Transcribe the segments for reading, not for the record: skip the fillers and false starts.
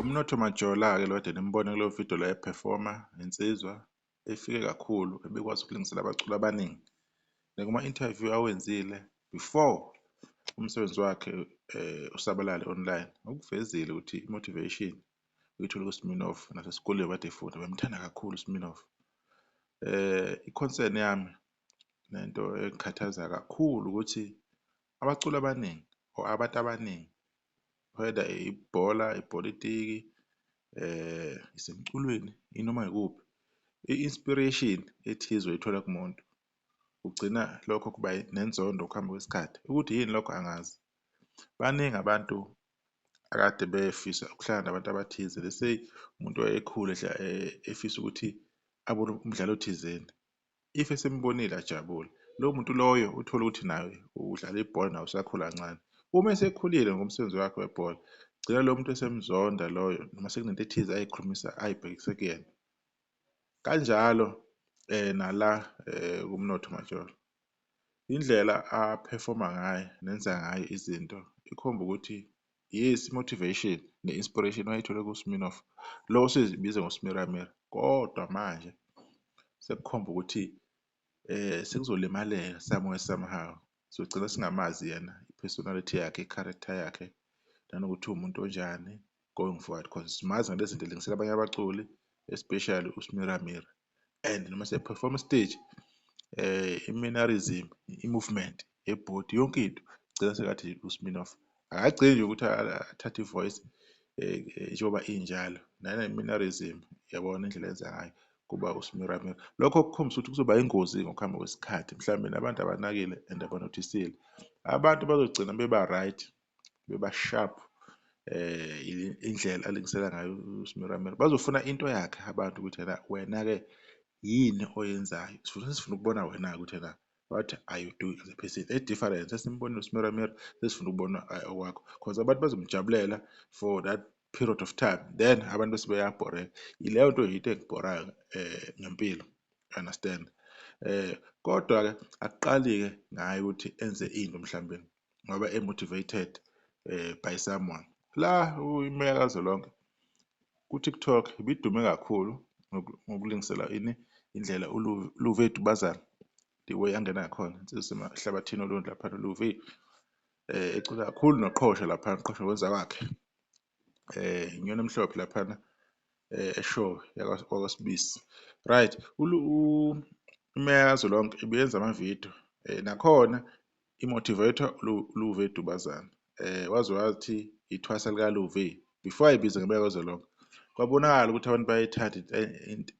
Umnotho Majola-ke lo kade nimbone kulo video la eperforma insizwa efike kakhulu ebekwazi ukulingisela abaculi abaningi. Kuma-interview awenzile before umsebenzi wakhe usabalale online, ukuvezile ukuthi i-motivation uyithola ku-Smirnoff nasesikoleni kade efunda bemthanda kakhulu uSmirnoff. I-concern yami nento engikhathaza kakhulu ukuthi abaculi abaningi or abantu abaningi, whether ibhola, ipolitiki, isemculweni, inoma yikuphi, i-inspiration ethize uyithola kumuntu, ugcina lokho kuba nenzondo ukuhamba kwesikhathi. Ukuthi yini lokho angazi. Baningi abantu akade befisa ukuhlala nabantu abathize. Let's say umuntu wayekhula efisa ukuthi abone umdlalo thizeni, if esembonile ajabule, lowo muntu loyo uthola ukuthi nawe udlala ibhola nawe usakhula kancane. Uma esekhulile ngomsebenzi wakhe webhola, gcina lo muntu esemzonda loyo, noma sekunento ethize ayikhulumisa ayibhekise kuyena. Kanjalo nala kumnotho Majola, indlela aphefoma ngayo nenza ngayo izinto ikhomba ukuthi yes, motivation ne-inspiration wayithola kuSmirnoff, lo usezibiza ngoSmiramer, kodwa manje sekukhomba ukuthi sekuzolimaleka somewhere somehow. Sogcina singamazi yena, i-personality yakhe, i-character yakhe, nanokuthi umuntu onjani going forward, because simazi ngale zinto elingisela abanye abaculi, especially uSmiramer. And noma se-perform stage, i-mannerism, i-movement yebhodi, yonke into gcina sengathi uSmirnoff. Akagcini nje ukuthi athathe i-voice njengoba injalo, nane-mannerism, yabona indlela enza ngayo kuba uSmiramer. Lokho kukhombisa ukuthi kuzoba ingozi ngokuhamba kwesikhathi, mhlawumbe nabantu abanakile and abanothisile. Abantu bazogcina beba right, beba sharp, indlela alingisela ngayo uSmiramer. Bazofuna into yakhe abantu ukuthi wena-ke yini oyenzayo, sifuna ukubona wena-ke ukuthi what are you doing as a person, e-different. Sesimbonile uSmiramer, sesifuna ukubona okwakho, because abantu bazomjabulela for that period of time, then abantu bese beyabhoreka. Ileyo nto yinto engibhorayo ngempilo, understand. Kodwa-ke akuqali-ke ngayo ukuthi enze into mhlawumbe ngoba emotivated by someone. La uMeya Kazolonke ku-TikTok ibidume kakhulu ngokulingisela indlela uLuve Dubazane, the way angena ngakhona ensemahlabathini oluntu laphana. uLuve ecula kakhulu noQhosha laphana, uQhosha wenza kwakhe, inyoni emhlophe laphana eshowe yakwaSibisi, right. uMeya Kazolonke ibiyenza amavidiyo nakhona imotivator uLuve Dubazane. Wazi wathi ithwasa likaLuve before ayibize ngeMeya Kazolonke. Kwabonakala ukuthi abantu bayayithanda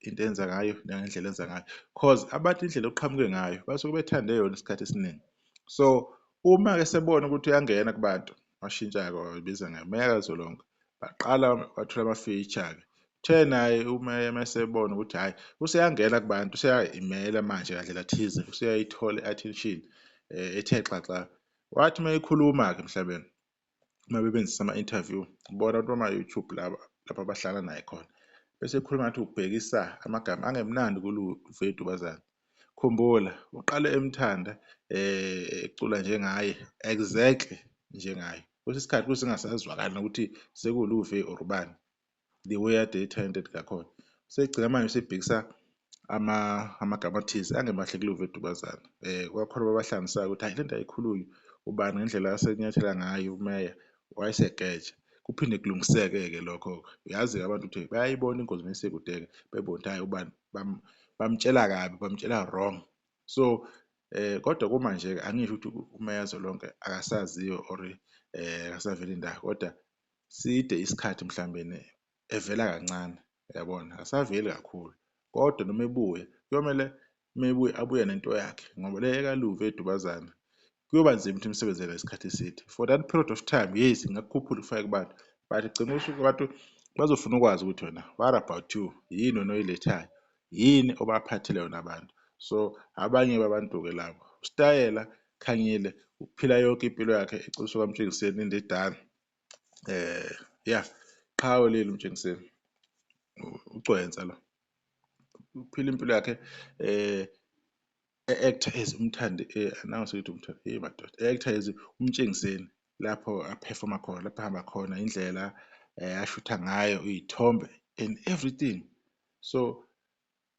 into enza ngayo nangendlela enza ngayo, cause abantu indlela oqhamuke ngayo basuke bethande yona isikhathi esiningi. So uma-ke sebona ukuthi uyangena kubantu, washintsha-ke wabiza ngeMeya Kazolonke, baqala wathola ama-feature-ke. Uthe naye uMeya mesebona ukuthi hhayi useyangena kubantu, useyayimela manje ngandlela thize, useyayithola i-attention ethe xaxa. Wathi mayekhuluma-ke mhlawumbe uma bebenzisa ama-interview, bona abantu bama-YouTube lapha abahlala naye khona, bese ekhuluma ngathi ubhekisa amagama angemnandi kuLuve Dubazane. Khumbula uqale emthanda ecula njengaye, exactly njengaye. Kwesinye isikhathi kusingasazwakali nokuthi sekuLuve or ubani, the way ade e-talented ngakhona. Segcina manje sebhekisa amagama athize angemahle kuLuve Dubazane. Kwakhona babahlanganisayo ukuthi hayi le nto ayikhulunywa ubani ngendlela asenyathela ngayo uMeya wayesegeja. Kuphinde kulungiseke-ke lokho-ke. Yazi-ke abantu ukuthi bayayibona ingozi mayisekude-ke, bebona ukuthi hayi ubani bamtshela kabi, bamtshela wrong. So kodwa kumanje-ke angisho ukuthi uMeya Kazolonke akasaziyo or akasaveli indawo, kodwa side isikhathi mhlawumbe evela kancane, yabona, akasaveli kakhulu. Kodwa noma ebuya kuyomele mebuye abuye nento yakhe, ngoba le kaLuve Dubazane kuyoba nzima ukuthi imsebenzele isikhathi eside. For that period of time, yes, ingakukhuphula ukufaka kubantu, but gcina usuku abantu bazofuna ukwazi ukuthi wena, what about you, yini wena oyilethayo, yini obaphathele yona abantu. So abanye babantu-ke labo usitayela khanyile, ukuphila yonke impilo yakhe ecishe kwaMtshengiseni indidana. Ya qhawe leli uMtshengiseni ucwensa lo, uphila impilo yakhe e-actor as umthandi nangasokuthi umthandi madoda, e-actor as uMtshengiseni lapho aphefoma khona, lapho ahamba khona, indlela ashutha ngayo, iy'thombe and everything. So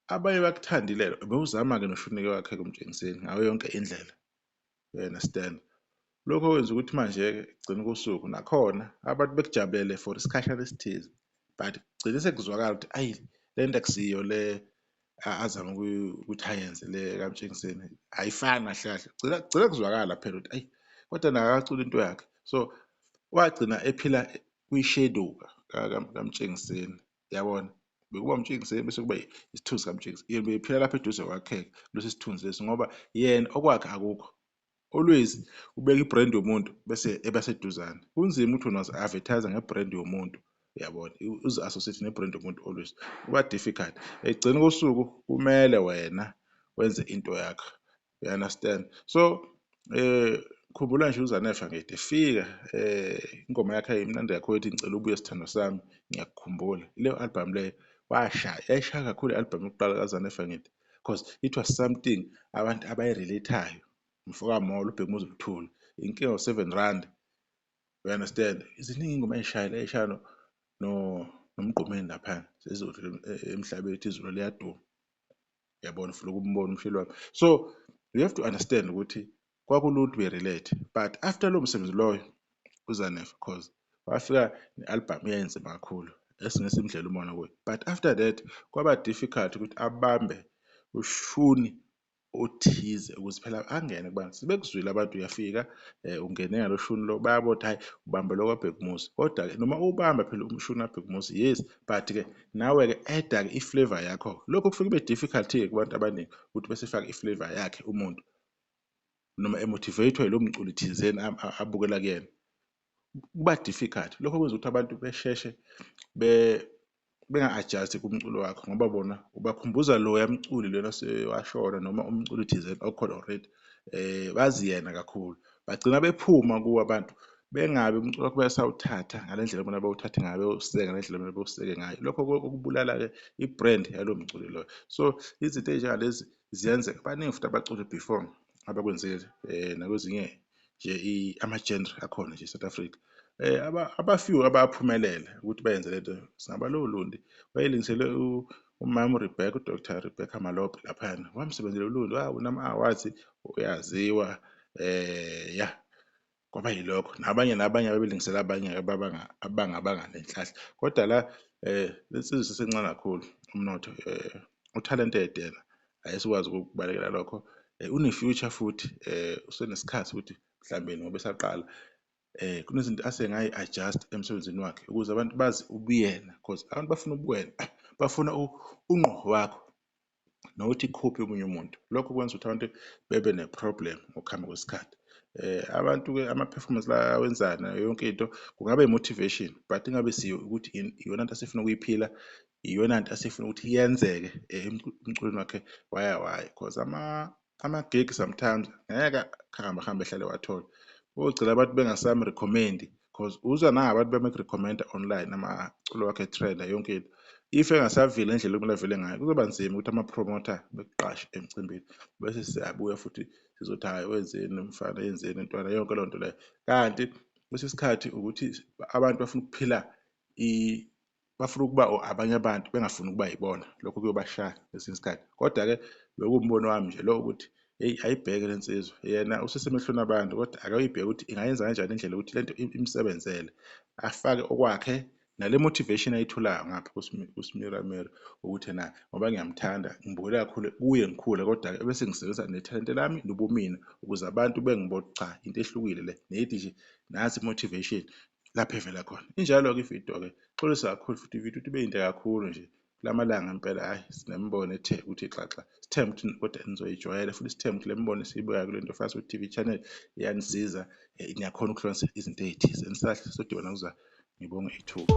abanye bakuthandile, bewuzama-ke noshuneke wakhe kuMtshengiseni ngayo yonke indlela, you understand. Lokho kwenza ukuthi manje-ke ekugcina kosuku nakhona abantu bekujabulele for isikhashana esithize, but kugcine sekuzwakala ukuthi ayi le nto akusiyo le azama ukuthi ayenze le kaMtshengiseni, ayifani kahle kahle. Kugcina kuzwakala phela ukuthi ayi kodwa naye akacula into yakhe. So wagcina ephila kwi-shadow kaMtshengiseni, yabona. Bekuba uMtshengiseni bese kuba isithunzi kaMtshengiseni, yena bephila lapha eduze kwakhe lesi sithunzi lesi, ngoba yena okwakhe akukho. Always ubeka i-brand yomuntu bese ebaseduzane. Kunzima ukuthi unozi-advertise nge-brand yomuntu, uyabona, uzi-associate ne-brand yomuntu always kuba difficult. Ekugcina kosuku kumele wena wenze into yakho, you understand. So khumbula nje uZanele angithi efika ingoma yakhe imnandi kakhulu ethi ngicela ubuye sithando sami ngiyakukhumbula. Leyo album leyo washaya, yayishaya kakhulu i-album yokuqala kaZanele angithi, because it was something abantu abayi-relate-ayo. Mfokamolo, uBhekumuzi Luthuli, inkinga u-7 Rand, you understand. Ziningi iy'ngoma ey'shaya nomgqumeni laphana emhlabeni ethi izulu liyaduma, yabona, ufuna ukumbona umshilo wami. So you have to understand ukuthi kwakulula ukuthi be-relate, but after lowo msebenzi loyo uZanele, cause wafika ne-album eyayinzima kakhulu esingese imdlela umona kuyo, but after that kwaba difficult ukuthi abambe ushuni othize ukuze phela angene kubantu. Sebekuzwile abantu, uyafika ungene ngalo shuni lo, bayabona ukuthi hhayi ubambe lo kwaBhekumuzi. Kodwa-ke noma ubamba phela umshuni kaBhekumuzi, yes, but-ke nawe-ke add-a-ke i-flavour yakho. Lokho kufike kube difficult-ke kubantu abaningi ukuthi bese efake i-flavour yakhe umuntu, noma emotivate-we ilo mculi thizeni abukela kuyena, kuba difficult. Lokho kwenza ukuthi abantu besheshe benga-adjust-i kumculo wakho, ngoba bona ubakhumbuza loya mculi lona osewashona, noma umculi thizeni okhona already. Bazi yena kakhulu, bagcina bephuma kuwo abantu, bengabe umculo wakho bayasawuthatha ngale ndlela bona bawuthathe ngayo, bewuseka ngale ndlela bona bewuseke ngayo. Lokho okubulala-ke i-brand yalowo mculi loyo. So izinto ey'njengalezi ziyenzeka. Baningi futhi abaculi before abakwenzile nakwezinye nje ama-genre akhona nje e-South Africa. Abafew abaphumelela ukuthi bayenze lento. Singabala uLundi, wayelingisele umama uRebecca, uDr Rebecca Malope laphana, wamsebenzela uLundi, unama-awards, uyaziwa, ya kwaba yilokho. Nabanye ababelingisela abanye-ke abangabanga nenhlahla. Kodwa la le nsizwa isesencane kakhulu, umnotho, u-talented yena, ayesikwazi ukubalekela lokho. Une-future futhi, usenesikhathi ukuthi mhlambe ngoba esaqala kunezinto asengayi-adjust emsebenzini wakhe ukuze abantu bazi ubuyena, because abantu bafuna ubuwena, bafuna ungqo wakho, nokuthi kuphi omunye umuntu. Lokho kwenza ukuthi abantu bebe ne-problem ngokuhamba kwesikhathi. Abantu-ke ama-performance la awenzayo nayo yonke into kungaba i-motivation, but ingabe siyo ukuthi iyona nto asefuna ukuyiphila, iyona nto asefuna ukuthi yenzeke emculweni wakhe waya, because ama-gig sometimes ngeke ahambe ehlale wathola. Kogcina abantu bengasam-recommend-i, because uzwa nangabantu bemku-recommend-a online amaculo wakhe e-trend yonke into. If engasaveli ngendlela okumele avele ngayo, kuzoba nzima ukuthi ama-promoter bekuqashe emcimbini, bese siyabuya futhi sizothi hhayi wenzeni mfana, yenzeni ntwana, yonke leyo nto leyo. Kanti kwesinye isikhathi ukuthi abantu bafuna ukuphila bafuna ukuba abanye abantu bengafuni ukuba yibona. Lokho kuyobashaya kwesinye isikhathi. Kodwa-ke bekuwumbono wami nje lo ukuthi eyi ayibheke le nsizwa, yena usesemehlweni abantu, kodwa akayibheke ukuthi ingayenza kanjani indlela ukuthi lento imsebenzele, afake okwakhe nale motivation ayitholayo ngapha kuSmira ukuthi ena ngoba ngiyamthanda, ngibukele kakhulu kuye ngikhule, kodwa-ke bese ngisebenzisa nethalente lami nobumina ukuze abantu bengibone ukuthi cha, into ehlukile le, nethi nje nansi i-motivation lapho evela khona. Injalo-ke ividiyo-ke, ixolisa kakhulu futhi ividiyo ukuthi ibe yinde kakhulu nje kulamalanga impela. Hhayi, sinemibono ethe ukuthi xaxa, sithemba ukuthi kodwa nizoyijwayela, futhi sithemba ukuthi le mibono esiyibukayo kule nto Fast Food TV channel iyanisiza, niyakhona ukuhlonza izinto ey'thize. Anisahle sodibana ngokuzayo. Ngibonge ithuba.